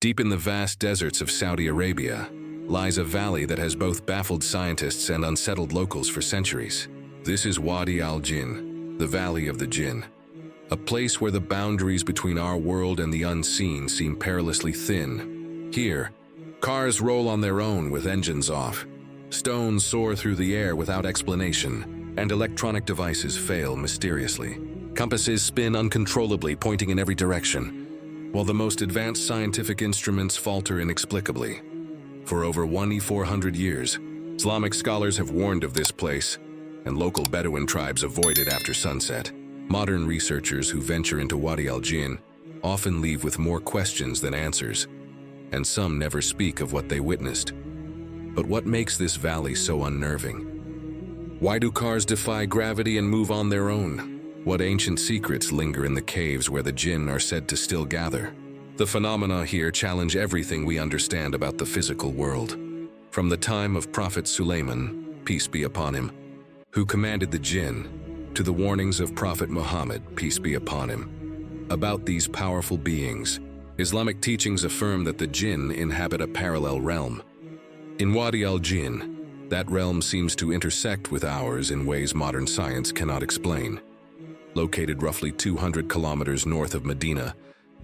Deep in the vast deserts of Saudi Arabia lies a valley that has both baffled scientists and unsettled locals for centuries. This is Wadi Al-Jinn, the Valley of the Jinn, a place where the boundaries between our world and the unseen seem perilously thin. Here, cars roll on their own with engines off, stones soar through the air without explanation, and electronic devices fail mysteriously. Compasses spin uncontrollably, pointing in every direction, while the most advanced scientific instruments falter inexplicably. For over 1,400 years, Islamic scholars have warned of this place, and local Bedouin tribes avoid it after sunset. Modern researchers who venture into Wadi Al-Jinn often leave with more questions than answers, and some never speak of what they witnessed. But what makes this valley so unnerving? Why do cars defy gravity and move on their own? What ancient secrets linger in the caves where the jinn are said to still gather? The phenomena here challenge everything we understand about the physical world. From the time of Prophet Sulaiman, peace be upon him, who commanded the jinn, to the warnings of Prophet Muhammad, peace be upon him. About these powerful beings, Islamic teachings affirm that the jinn inhabit a parallel realm. In Wadi Al-Jinn, that realm seems to intersect with ours in ways modern science cannot explain. Located roughly 200 kilometers north of Medina,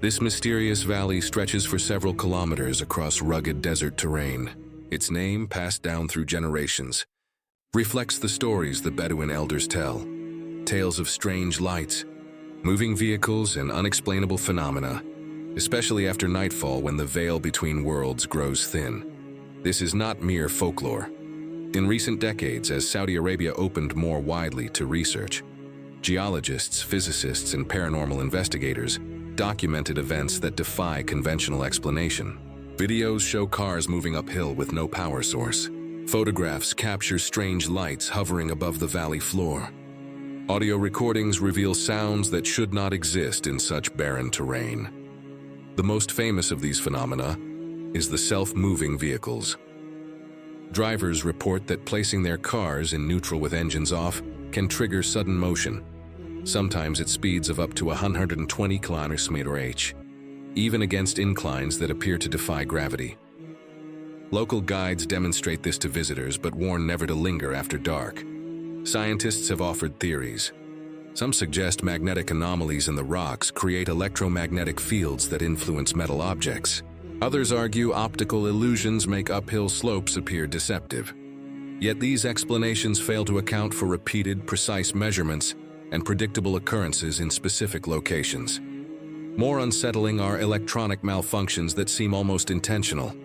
this mysterious valley stretches for several kilometers across rugged desert terrain. Its name, passed down through generations, reflects the stories the Bedouin elders tell. Tales of strange lights, moving vehicles, and unexplainable phenomena, especially after nightfall when the veil between worlds grows thin. This is not mere folklore. In recent decades, as Saudi Arabia opened more widely to research, geologists, physicists, and paranormal investigators documented events that defy conventional explanation. Videos show cars moving uphill with no power source. Photographs capture strange lights hovering above the valley floor. Audio recordings reveal sounds that should not exist in such barren terrain. The most famous of these phenomena is the self-moving vehicles. Drivers report that placing their cars in neutral with engines off can trigger sudden motion, sometimes at speeds of up to 120 km/h, even against inclines that appear to defy gravity. Local guides demonstrate this to visitors but warn never to linger after dark. Scientists have offered theories. Some suggest magnetic anomalies in the rocks create electromagnetic fields that influence metal objects. Others argue optical illusions make uphill slopes appear deceptive. Yet these explanations fail to account for repeated, precise measurements and predictable occurrences in specific locations. More unsettling are electronic malfunctions that seem almost intentional.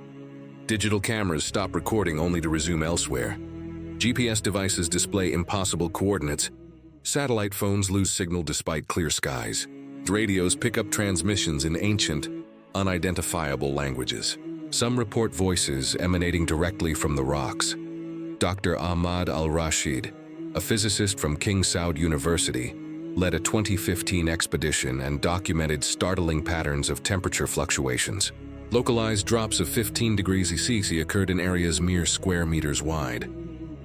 Digital cameras stop recording only to resume elsewhere. GPS devices display impossible coordinates. Satellite phones lose signal despite clear skies. Radios pick up transmissions in ancient, unidentifiable languages. Some report voices emanating directly from the rocks. Dr. Ahmad Al-Rashid, a physicist from King Saud University, led a 2015 expedition and documented startling patterns of temperature fluctuations. Localized drops of 15 degrees Celsius occurred in areas mere square meters wide,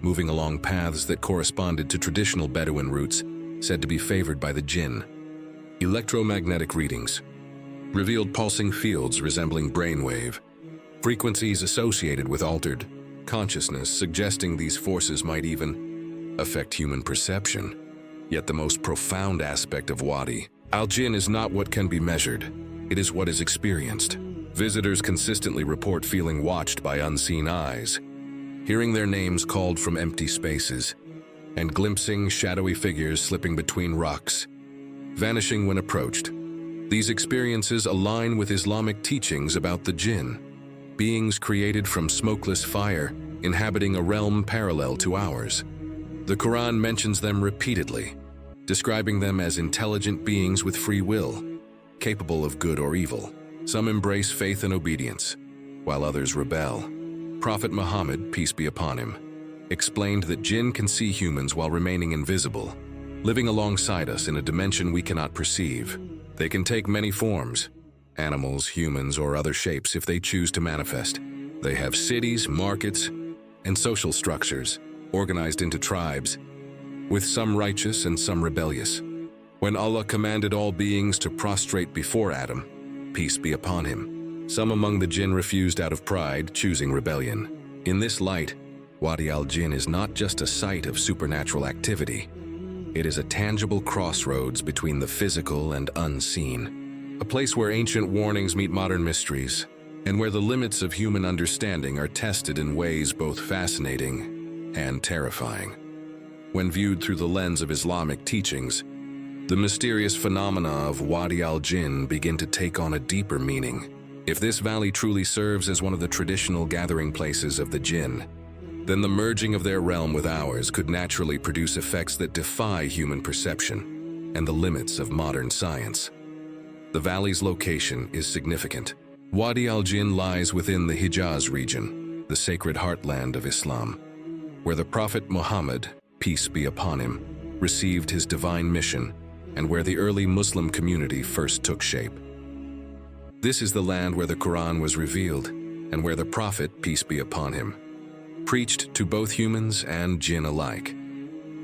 moving along paths that corresponded to traditional Bedouin routes said to be favored by the jinn. Electromagnetic readings revealed pulsing fields resembling brainwave, frequencies associated with altered consciousness, suggesting these forces might even affect human perception. Yet the most profound aspect of Wadi Al-Jinn is not what can be measured, it is what is experienced. Visitors consistently report feeling watched by unseen eyes, hearing their names called from empty spaces, and glimpsing shadowy figures slipping between rocks, vanishing when approached. These experiences align with Islamic teachings about the jinn, beings created from smokeless fire, inhabiting a realm parallel to ours. The Quran mentions them repeatedly, describing them as intelligent beings with free will, capable of good or evil. Some embrace faith and obedience, while others rebel. Prophet Muhammad, peace be upon him, explained that jinn can see humans while remaining invisible, living alongside us in a dimension we cannot perceive. They can take many forms, animals, humans, or other shapes if they choose to manifest. They have cities, markets, and social structures, organized into tribes, with some righteous and some rebellious. When Allah commanded all beings to prostrate before Adam, peace be upon him, Some among the jinn refused out of pride, choosing rebellion. In this light, Wadi Al-Jinn is not just a site of supernatural activity. It is a tangible crossroads between the physical and unseen, a place where ancient warnings meet modern mysteries, and where the limits of human understanding are tested in ways both fascinating and terrifying. When viewed through the lens of Islamic teachings, the mysterious phenomena of Wadi Al-Jinn begin to take on a deeper meaning. If this valley truly serves as one of the traditional gathering places of the jinn, then the merging of their realm with ours could naturally produce effects that defy human perception and the limits of modern science. The valley's location is significant. Wadi Al-Jinn lies within the Hijaz region, the sacred heartland of Islam, where the Prophet Muhammad, peace be upon him, received his divine mission and where the early Muslim community first took shape. This is the land where the Quran was revealed and where the Prophet, peace be upon him, preached to both humans and jinn alike.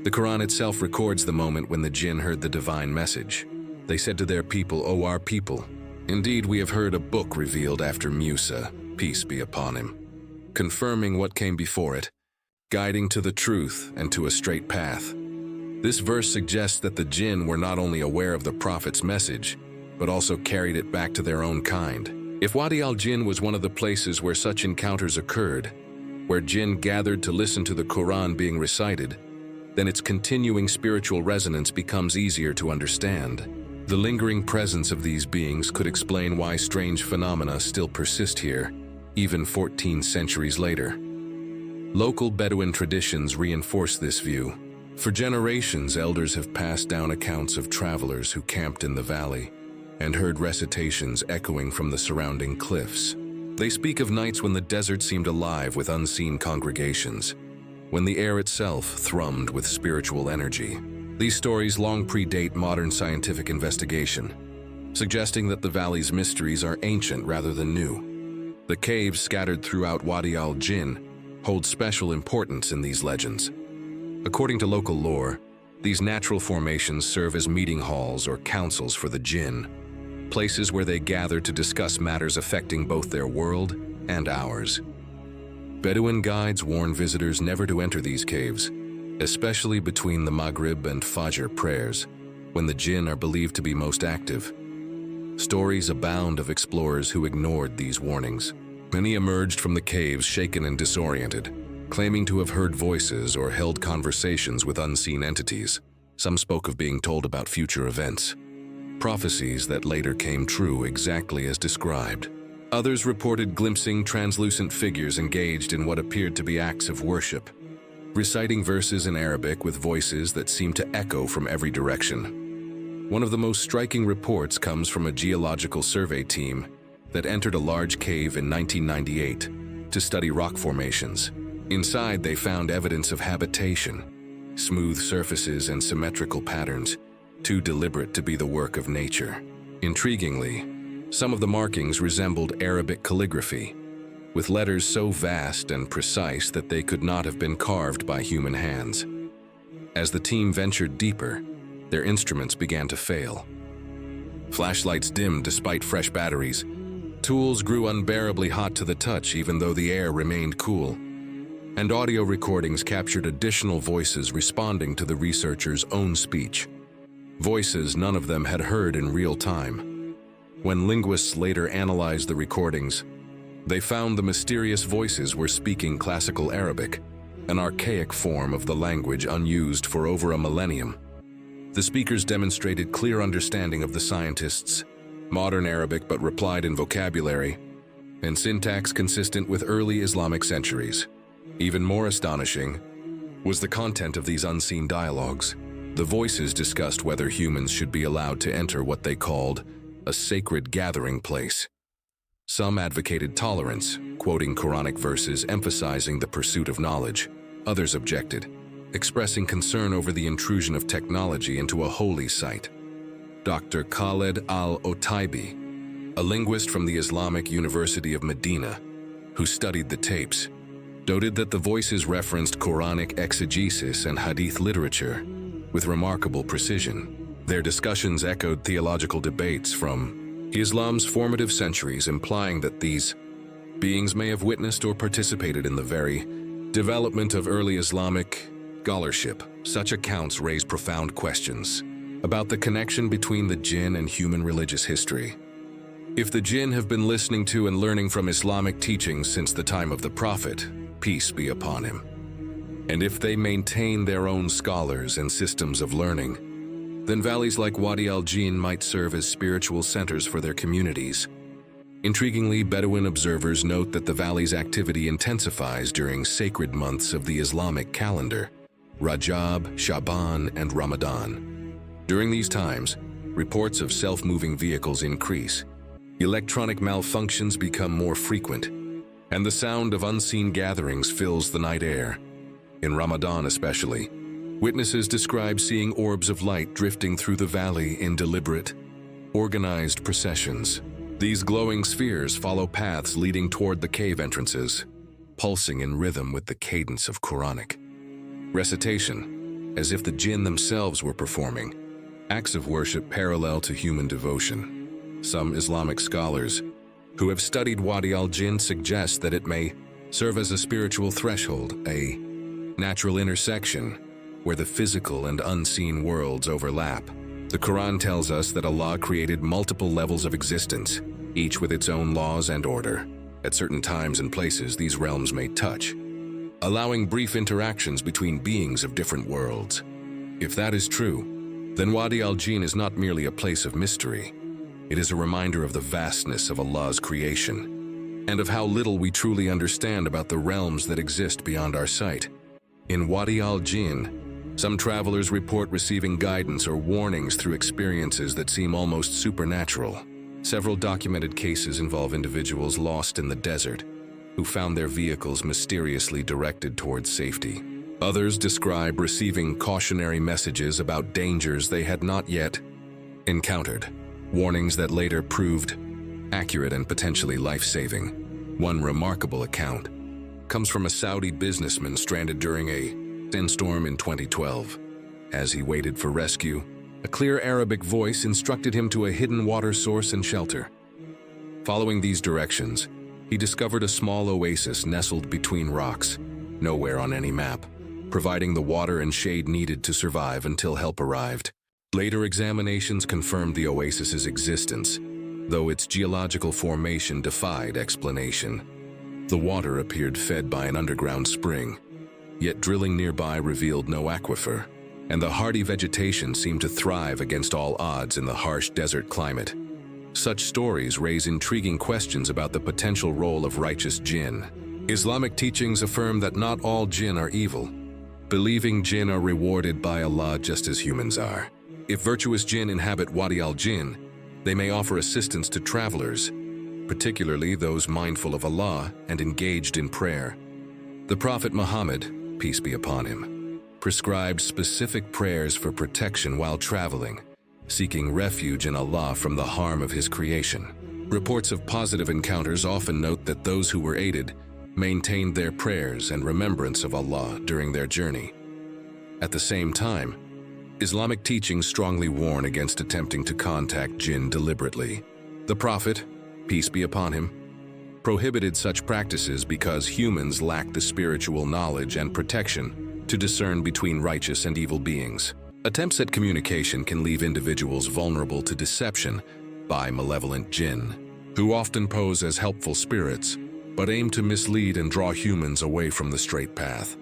The Quran itself records the moment when the jinn heard the divine message. They said to their people, "O our people, indeed we have heard a book revealed after Musa, peace be upon him, confirming what came before it, guiding to the truth and to a straight path." This verse suggests that the jinn were not only aware of the Prophet's message, but also carried it back to their own kind. If Wadi Al-Jinn was one of the places where such encounters occurred, where jinn gathered to listen to the Quran being recited, then its continuing spiritual resonance becomes easier to understand. The lingering presence of these beings could explain why strange phenomena still persist here, even 14 centuries later. Local Bedouin traditions reinforce this view. For generations, elders have passed down accounts of travelers who camped in the valley and heard recitations echoing from the surrounding cliffs. They speak of nights when the desert seemed alive with unseen congregations, when the air itself thrummed with spiritual energy. These stories long predate modern scientific investigation, suggesting that the valley's mysteries are ancient rather than new. The caves scattered throughout Wadi Al-Jinn hold special importance in these legends. According to local lore, these natural formations serve as meeting halls or councils for the jinn, places where they gather to discuss matters affecting both their world and ours. Bedouin guides warn visitors never to enter these caves, especially between the Maghrib and Fajr prayers, when the jinn are believed to be most active. Stories abound of explorers who ignored these warnings. Many emerged from the caves shaken and disoriented, claiming to have heard voices or held conversations with unseen entities. Some spoke of being told about future events, prophecies that later came true exactly as described. Others reported glimpsing translucent figures engaged in what appeared to be acts of worship, reciting verses in Arabic with voices that seemed to echo from every direction. One of the most striking reports comes from a geological survey team that entered a large cave in 1998 to study rock formations. Inside, they found evidence of habitation, smooth surfaces and symmetrical patterns, too deliberate to be the work of nature. Intriguingly, some of the markings resembled Arabic calligraphy, with letters so vast and precise that they could not have been carved by human hands. As the team ventured deeper, their instruments began to fail. Flashlights dimmed despite fresh batteries. Tools grew unbearably hot to the touch even though the air remained cool. And audio recordings captured additional voices responding to the researchers' own speech. Voices none of them had heard in real time. When linguists later analyzed the recordings, they found the mysterious voices were speaking classical Arabic, an archaic form of the language unused for over a millennium. The speakers demonstrated clear understanding of the scientists, modern Arabic but replied in vocabulary, and syntax consistent with early Islamic centuries. Even more astonishing was the content of these unseen dialogues. The voices discussed whether humans should be allowed to enter what they called a sacred gathering place. Some advocated tolerance, quoting Quranic verses emphasizing the pursuit of knowledge. Others objected, expressing concern over the intrusion of technology into a holy site. Dr. Khaled al-Otaibi, a linguist from the Islamic University of Medina, who studied the tapes, noted that the voices referenced Quranic exegesis and hadith literature with remarkable precision. Their discussions echoed theological debates from Islam's formative centuries implying that these beings may have witnessed or participated in the very development of early Islamic scholarship. Such accounts raise profound questions about the connection between the jinn and human religious history. If the jinn have been listening to and learning from Islamic teachings since the time of the Prophet, peace be upon him, and if they maintain their own scholars and systems of learning, then valleys like Wadi Al-Jinn might serve as spiritual centers for their communities. Intriguingly, Bedouin observers note that the valley's activity intensifies during sacred months of the Islamic calendar, Rajab, Shaban, and Ramadan. During these times, reports of self-moving vehicles increase, electronic malfunctions become more frequent, and the sound of unseen gatherings fills the night air. In Ramadan especially, witnesses describe seeing orbs of light drifting through the valley in deliberate, organized processions. These glowing spheres follow paths leading toward the cave entrances, pulsing in rhythm with the cadence of Quranic recitation, as if the jinn themselves were performing acts of worship parallel to human devotion. Some Islamic scholars who have studied Wadi Al-Jinn suggest that it may serve as a spiritual threshold, a natural intersection where the physical and unseen worlds overlap. The Quran tells us that Allah created multiple levels of existence, each with its own laws and order. At certain times and places, these realms may touch, allowing brief interactions between beings of different worlds. If that is true, then Wadi Al-Jinn is not merely a place of mystery. It is a reminder of the vastness of Allah's creation, and of how little we truly understand about the realms that exist beyond our sight. In Wadi Al-Jinn, some travelers report receiving guidance or warnings through experiences that seem almost supernatural. Several documented cases involve individuals lost in the desert who found their vehicles mysteriously directed towards safety. Others describe receiving cautionary messages about dangers they had not yet encountered, warnings that later proved accurate and potentially life-saving. One remarkable account comes from a Saudi businessman stranded during a sandstorm in 2012. As he waited for rescue, a clear Arabic voice instructed him to a hidden water source and shelter. Following these directions, he discovered a small oasis nestled between rocks, nowhere on any map, providing the water and shade needed to survive until help arrived. Later examinations confirmed the oasis's existence, though its geological formation defied explanation. The water appeared fed by an underground spring, yet drilling nearby revealed no aquifer, and the hardy vegetation seemed to thrive against all odds in the harsh desert climate. Such stories raise intriguing questions about the potential role of righteous jinn. Islamic teachings affirm that not all jinn are evil. Believing jinn are rewarded by Allah just as humans are. If virtuous jinn inhabit Wadi Al-Jinn, they may offer assistance to travelers, particularly those mindful of Allah and engaged in prayer. The Prophet Muhammad, peace be upon him, prescribed specific prayers for protection while traveling, seeking refuge in Allah from the harm of His creation. Reports of positive encounters often note that those who were aided maintained their prayers and remembrance of Allah during their journey. At the same time, Islamic teachings strongly warn against attempting to contact jinn deliberately. The Prophet, peace be upon him, prohibited such practices because humans lack the spiritual knowledge and protection to discern between righteous and evil beings. Attempts at communication can leave individuals vulnerable to deception by malevolent jinn, who often pose as helpful spirits, but aim to mislead and draw humans away from the straight path.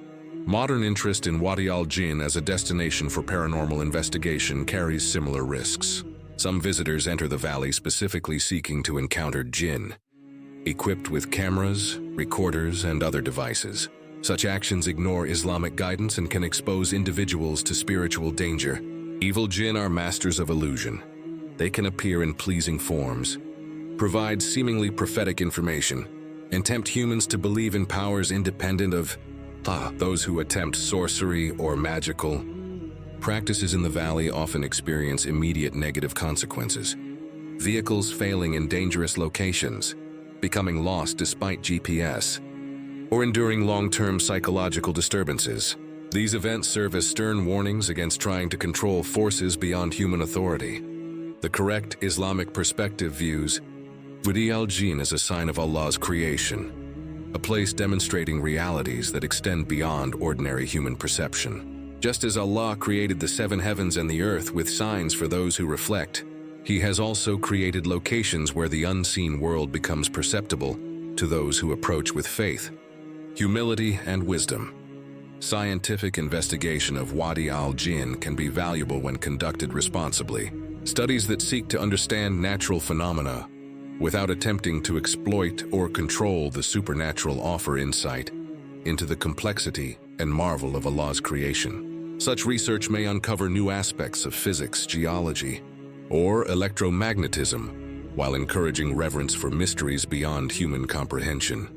Modern interest in Wadi Al-Jinn as a destination for paranormal investigation carries similar risks. Some visitors enter the valley specifically seeking to encounter jinn, equipped with cameras, recorders, and other devices. Such actions ignore Islamic guidance and can expose individuals to spiritual danger. Evil jinn are masters of illusion. They can appear in pleasing forms, provide seemingly prophetic information, and tempt humans to believe in powers independent of Allah. Those who attempt sorcery or magical practices in the valley often experience immediate negative consequences. Vehicles failing in dangerous locations, becoming lost despite GPS, or enduring long-term psychological disturbances. These events serve as stern warnings against trying to control forces beyond human authority. The correct Islamic perspective views Wadi Al-Jinn as a sign of Allah's creation, a place demonstrating realities that extend beyond ordinary human perception. Just as Allah created the seven heavens and the earth with signs for those who reflect, He has also created locations where the unseen world becomes perceptible to those who approach with faith, humility, and wisdom. Scientific investigation of Wadi Al-Jinn can be valuable when conducted responsibly. Studies that seek to understand natural phenomena without attempting to exploit or control the supernatural offer insight into the complexity and marvel of Allah's creation. Such research may uncover new aspects of physics, geology, or electromagnetism, while encouraging reverence for mysteries beyond human comprehension.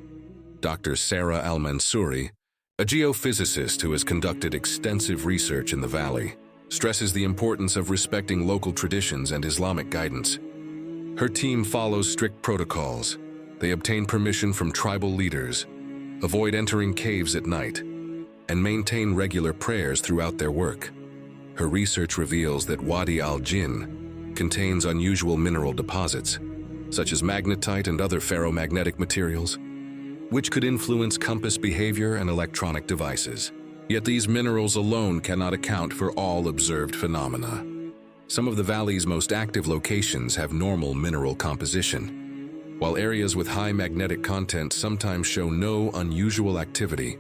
Dr. Sarah Al-Mansouri, a geophysicist who has conducted extensive research in the valley, stresses the importance of respecting local traditions and Islamic guidance. Her team follows strict protocols. They obtain permission from tribal leaders, avoid entering caves at night, and maintain regular prayers throughout their work. Her research reveals that Wadi Al-Jinn contains unusual mineral deposits, such as magnetite and other ferromagnetic materials, which could influence compass behavior and electronic devices. Yet these minerals alone cannot account for all observed phenomena. Some of the valley's most active locations have normal mineral composition, while areas with high magnetic content sometimes show no unusual activity.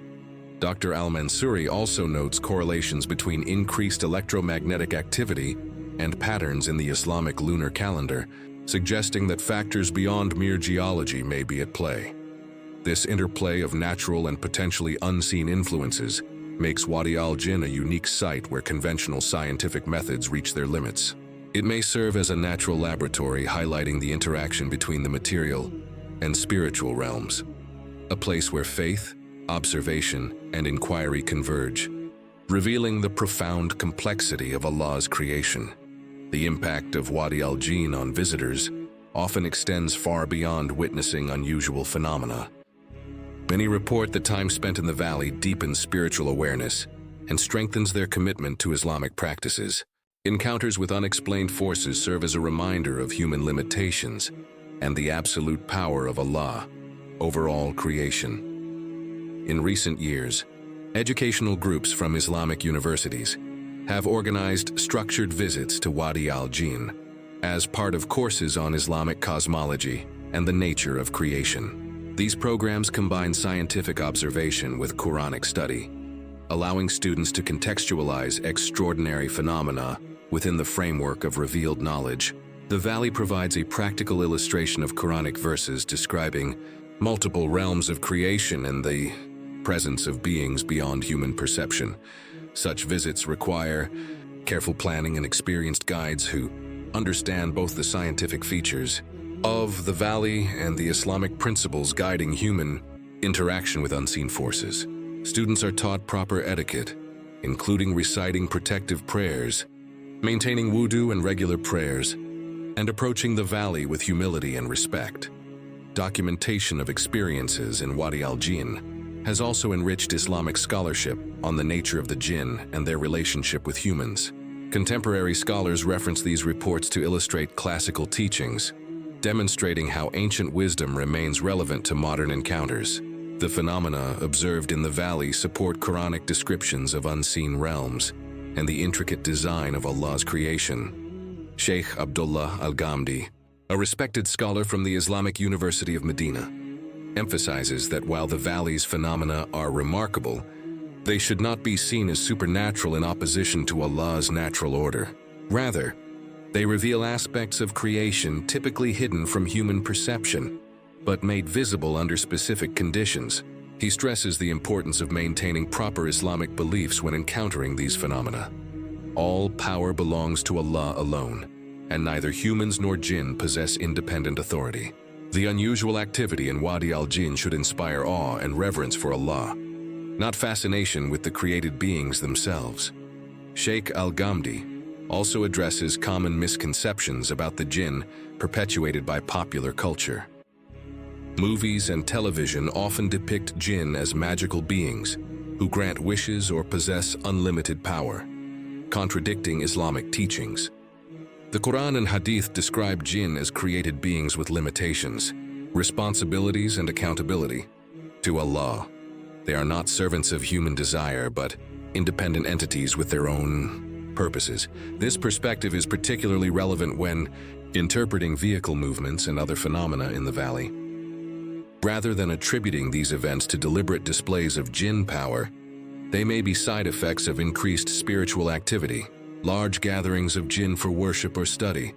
Dr. Al-Mansouri also notes correlations between increased electromagnetic activity and patterns in the Islamic lunar calendar, suggesting that factors beyond mere geology may be at play. This interplay of natural and potentially unseen influences makes Wadi Al-Jinn a unique site where conventional scientific methods reach their limits. It may serve as a natural laboratory highlighting the interaction between the material and spiritual realms, a place where faith, observation, and inquiry converge, revealing the profound complexity of Allah's creation. The impact of Wadi Al-Jinn on visitors often extends far beyond witnessing unusual phenomena. Many report that time spent in the valley deepens spiritual awareness and strengthens their commitment to Islamic practices. Encounters with unexplained forces serve as a reminder of human limitations and the absolute power of Allah over all creation. In recent years, educational groups from Islamic universities have organized structured visits to Wadi Al-Jinn as part of courses on Islamic cosmology and the nature of creation. These programs combine scientific observation with Quranic study, allowing students to contextualize extraordinary phenomena within the framework of revealed knowledge. The valley provides a practical illustration of Quranic verses describing multiple realms of creation and the presence of beings beyond human perception. Such visits require careful planning and experienced guides who understand both the scientific features of the valley and the Islamic principles guiding human interaction with unseen forces. Students are taught proper etiquette, including reciting protective prayers, maintaining wudu and regular prayers, and approaching the valley with humility and respect. Documentation of experiences in Wadi Al-Jinn has also enriched Islamic scholarship on the nature of the jinn and their relationship with humans. Contemporary scholars reference these reports to illustrate classical teachings, demonstrating how ancient wisdom remains relevant to modern encounters. The phenomena observed in the valley support Quranic descriptions of unseen realms and the intricate design of Allah's creation. Sheikh Abdullah Al-Ghamdi, a respected scholar from the Islamic University of Medina, emphasizes that while the valley's phenomena are remarkable, they should not be seen as supernatural in opposition to Allah's natural order. Rather, they reveal aspects of creation typically hidden from human perception, but made visible under specific conditions. He stresses the importance of maintaining proper Islamic beliefs when encountering these phenomena. All power belongs to Allah alone, and neither humans nor jinn possess independent authority. The unusual activity in Wadi Al-Jinn should inspire awe and reverence for Allah, not fascination with the created beings themselves. Sheikh Al-Ghamdi also addresses common misconceptions about the jinn perpetuated by popular culture. Movies and television often depict jinn as magical beings who grant wishes or possess unlimited power, contradicting Islamic teachings. The Quran and Hadith describe jinn as created beings with limitations, responsibilities, and accountability to Allah. They are not servants of human desire, but independent entities with their own purposes. This perspective is particularly relevant when interpreting vehicle movements and other phenomena in the valley. Rather than attributing these events to deliberate displays of jinn power, they may be side effects of increased spiritual activity. Large gatherings of jinn for worship or study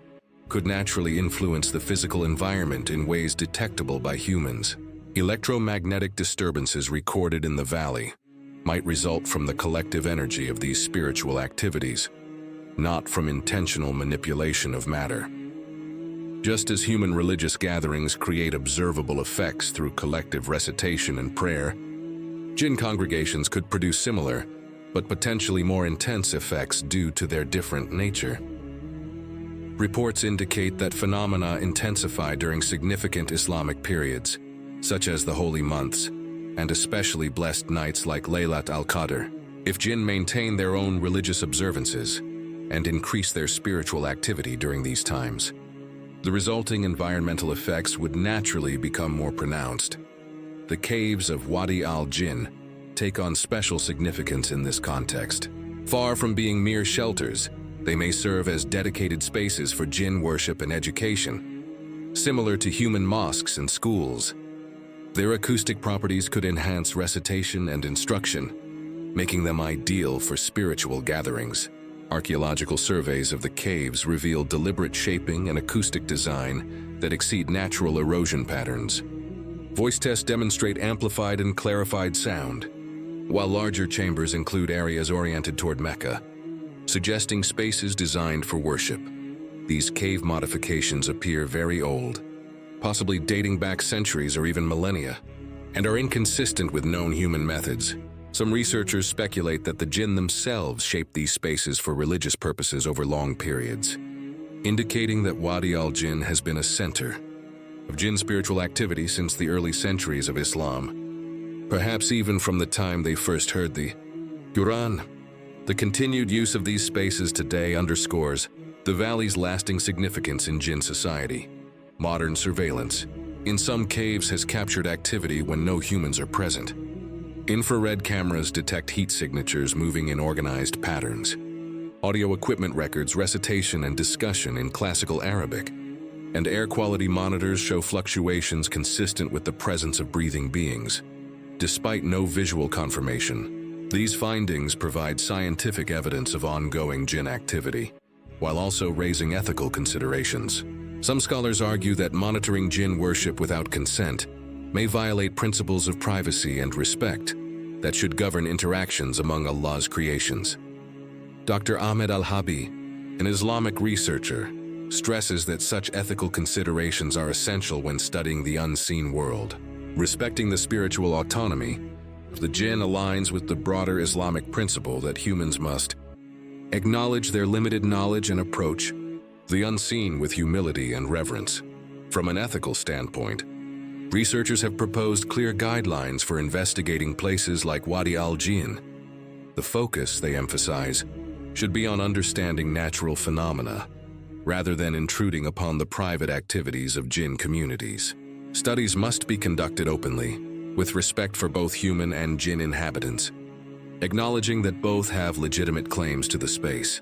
could naturally influence the physical environment in ways detectable by humans. Electromagnetic disturbances recorded in the valley might result from the collective energy of these spiritual activities, not from intentional manipulation of matter. Just as human religious gatherings create observable effects through collective recitation and prayer, jinn congregations could produce similar, but potentially more intense effects due to their different nature. Reports indicate that phenomena intensify during significant Islamic periods, such as the holy months, and especially blessed nights like Laylat al-Qadr. If jinn maintain their own religious observances and increase their spiritual activity during these times, the resulting environmental effects would naturally become more pronounced. The caves of Wadi Al-Jinn take on special significance in this context. Far from being mere shelters, they may serve as dedicated spaces for jinn worship and education. Similar to human mosques and schools, their acoustic properties could enhance recitation and instruction, making them ideal for spiritual gatherings. Archaeological surveys of the caves reveal deliberate shaping and acoustic design that exceed natural erosion patterns. Voice tests demonstrate amplified and clarified sound, while larger chambers include areas oriented toward Mecca, suggesting spaces designed for worship. These cave modifications appear very old, possibly dating back centuries or even millennia, and are inconsistent with known human methods. Some researchers speculate that the jinn themselves shaped these spaces for religious purposes over long periods, indicating that Wadi Al-Jinn has been a center of jinn spiritual activity since the early centuries of Islam, perhaps even from the time they first heard the Quran. The continued use of these spaces today underscores the valley's lasting significance in jinn society. Modern surveillance in some caves has captured activity when no humans are present. Infrared cameras detect heat signatures moving in organized patterns. Audio equipment records recitation and discussion in classical Arabic, and air quality monitors show fluctuations consistent with the presence of breathing beings. Despite no visual confirmation, these findings provide scientific evidence of ongoing jinn activity, while also raising ethical considerations. Some scholars argue that monitoring jinn worship without consent may violate principles of privacy and respect that should govern interactions among Allah's creations. Dr. Ahmed Al-Habi, an Islamic researcher, stresses that such ethical considerations are essential when studying the unseen world. Respecting the spiritual autonomy of the jinn aligns with the broader Islamic principle that humans must acknowledge their limited knowledge and approach the unseen with humility and reverence. From an ethical standpoint, researchers have proposed clear guidelines for investigating places like Wadi Al-Jinn. The focus, they emphasize, should be on understanding natural phenomena, rather than intruding upon the private activities of jinn communities. Studies must be conducted openly, with respect for both human and jinn inhabitants, acknowledging that both have legitimate claims to the space.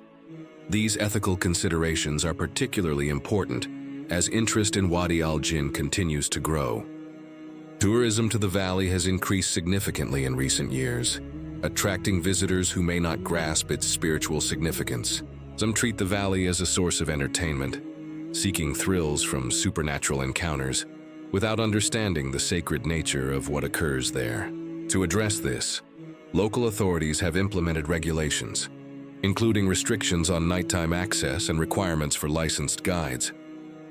These ethical considerations are particularly important as interest in Wadi Al-Jinn continues to grow. Tourism to the valley has increased significantly in recent years, attracting visitors who may not grasp its spiritual significance. Some treat the valley as a source of entertainment, seeking thrills from supernatural encounters, without understanding the sacred nature of what occurs there. To address this, local authorities have implemented regulations, including restrictions on nighttime access and requirements for licensed guides,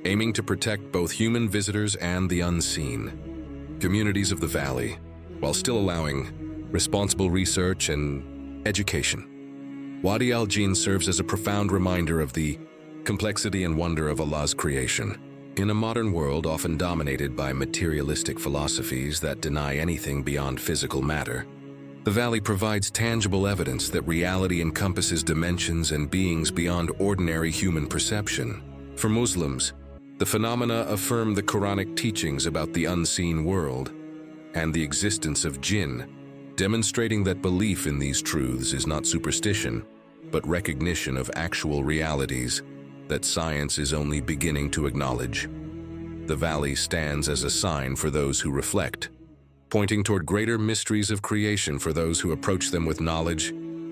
aiming to protect both human visitors and the unseen. Communities of the valley, while still allowing responsible research and education. Wadi Al-Jinn serves as a profound reminder of the complexity and wonder of Allah's creation. In a modern world often dominated by materialistic philosophies that deny anything beyond physical matter, The valley provides tangible evidence that reality encompasses dimensions and beings beyond ordinary human perception. For Muslims, the phenomena affirm the Quranic teachings about the unseen world and the existence of jinn, demonstrating that belief in these truths is not superstition, but recognition of actual realities that science is only beginning to acknowledge. The valley stands as a sign for those who reflect, pointing toward greater mysteries of creation for those who approach them with knowledge,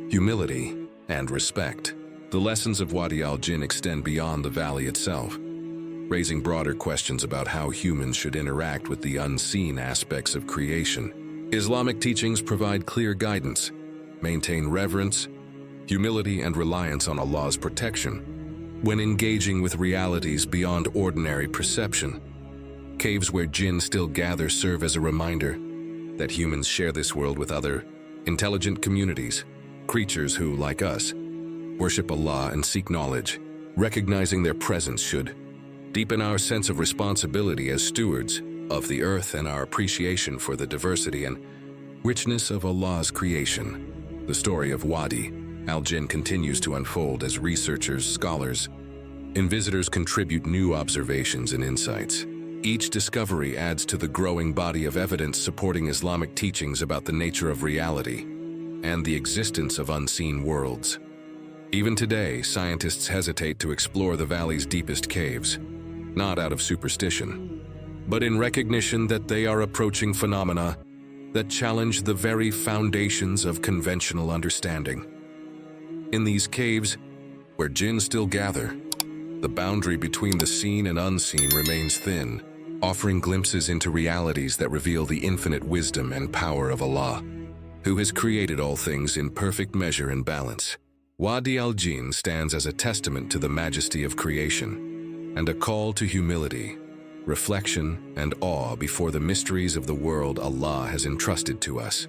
humility, and respect. The lessons of Wadi Al-Jinn extend beyond the valley itself, raising broader questions about how humans should interact with the unseen aspects of creation. Islamic teachings provide clear guidance: maintain reverence, humility, and reliance on Allah's protection when engaging with realities beyond ordinary perception. Caves where jinn still gather serve as a reminder that humans share this world with other, intelligent communities, creatures who, like us, worship Allah and seek knowledge. Recognizing their presence should deepen our sense of responsibility as stewards of the earth and our appreciation for the diversity and richness of Allah's creation. The story of Wadi Al-Jinn continues to unfold as researchers, scholars, and visitors contribute new observations and insights. Each discovery adds to the growing body of evidence supporting Islamic teachings about the nature of reality and the existence of unseen worlds. Even today, scientists hesitate to explore the valley's deepest caves, not out of superstition, but in recognition that they are approaching phenomena that challenge the very foundations of conventional understanding. In these caves, where jinn still gather, the boundary between the seen and unseen remains thin, offering glimpses into realities that reveal the infinite wisdom and power of Allah, who has created all things in perfect measure and balance. Wadi Al-Jinn stands as a testament to the majesty of creation and a call to humility, reflection, and awe before the mysteries of the world Allah has entrusted to us.